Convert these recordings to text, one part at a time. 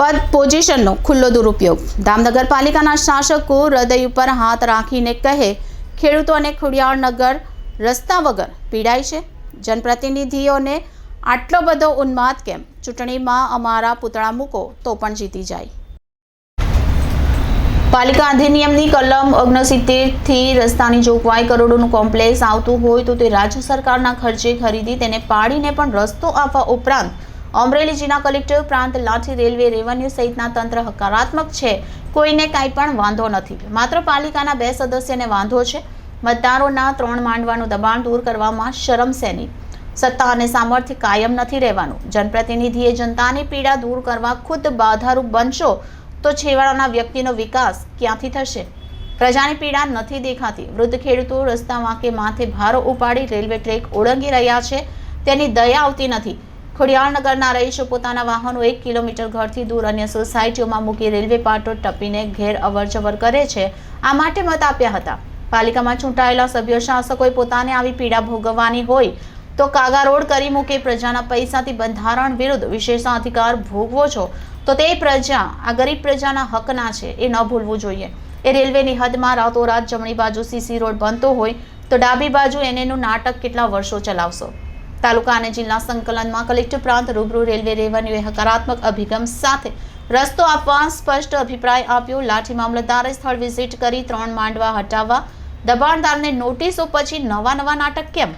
પદ પોઝિશનનો ખુલ્લો દુરુપયોગ. ધામનગરપાલિકાના શાસકો હૃદય ઉપર હાથ રાખીને કહે, ખેડૂતો અને ખોડિયારનગર રસ્તા વગર પીડાય છે. જનપ્રતિનિધિઓને આટલો બધો ઉન્માદ કેમ? ચૂંટણીમાં અમારા પૂતળા મૂકો તો પણ જીતી જાય. પાલિકા અધિનિયમની કલમ 69થી રસ્તાની જોગવાઈ કરોડોનું કોમ્પ્લેક્સ આવતું હોય તો તે રાજ્ય સરકારના ખર્ચે ખરીદી તેને પાડીને પણ રસ્તો આપવા ઉપરાંત અમરેલી જિલ્લા કલેક્ટર પ્રાંત લાઠી રેલવે રેવન્યુ સહિતના તંત્ર હકારાત્મક છે. કોઈને કાંઈ પણ વાંધો નથી. માત્ર પાલિકાના 2 સદસ્યને વાંધો છે. મતદારોના 3 માંડવાનું દબાણ દૂર કરવામાં શરમ શેની? સત્તા અને સામર્થ્ય કાયમ નથી રહેવાનું. જનપ્રતિનિધિએ જનતાની પીડા દૂર કરવા ખુદ બાધારૂપ બનશો તો છેવાડાના વ્યક્તિનો વિકાસ ક્યાંથી થશે? પ્રજાની પીડા નથી દેખાતી. વૃદ્ધ ખેડૂતો રસ્તા વાંકે માથે ભારો ઉપાડી રેલવે ટ્રેક ઓળંગી રહ્યા છે. તેની દયા આવતી નથી. ખોડિયારનગરના રહીશો પોતાના વાહનો 1 કિલોમીટર ઘરથી દૂર અન્ય સોસાયટીઓમાં મૂકી રેલવે પાટો ટપીને ઘેર અવરજવર કરે છે. આ માટે મત આપ્યા હતા. પાલિકામાં ચૂંટાયેલા સભ્યો શાસકોએ પોતાને આવી પીડા ભોગવવાની હોય તો કાગા રોડ કરી મૂકે. પ્રજાના પૈસાથી બંધારણ વિરુદ્ધ વિશેષાધિકાર ભોગવો છો તો તે પ્રજા આ ગરીબ પ્રજાના હકના છે, એ ન ભૂલવું જોઈએ. એ રેલવેની હદમાં રાતોરાત જમણી બાજુ સીસી રોડ બનતો હોય તો ડાબી બાજુ એનેનું નાટક કેટલા વર્ષો ચલાવશો? તાલુકા અને જિલ્લા સંકલનમાં કલેક્ટર પ્રાંત રૂબરૂ રેલવે રેવન્યુએ હકારાત્મક અભિગમ સાથે રસ્તો આપવા સ્પષ્ટ અભિપ્રાય આપ્યો. લાઠી મામલતદારે સ્થળ વિઝિટ કરી 3 માંડવા હટાવવા દબાણદારને નોટિસો પછી નવા નાટક કેમ?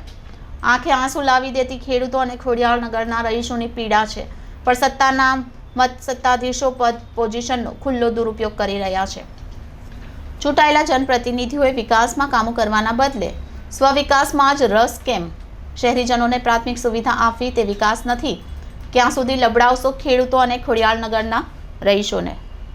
આંખે આંસુ લાવી દેતી ખેડૂતો અને ખોડિયારનગરના રહીશોની પીડા છે. પણ સત્તાના સત્તાધીશો પદ પોઝિશનનો ખુલ્લો દુરુપયોગ કરી રહ્યા છે. ચૂંટાયેલા જનપ્રતિનિધિઓએ વિકાસમાં કામો કરવાના બદલે સ્વવિકાસમાં જ રસ કેમ? શહેરીજનોને પ્રાથમિક સુવિધા આપવી તે વિકાસ નથી. ક્યાં સુધી લબડાવશો ખેડૂતો અને ખોડિયારનગરના રહીશોને?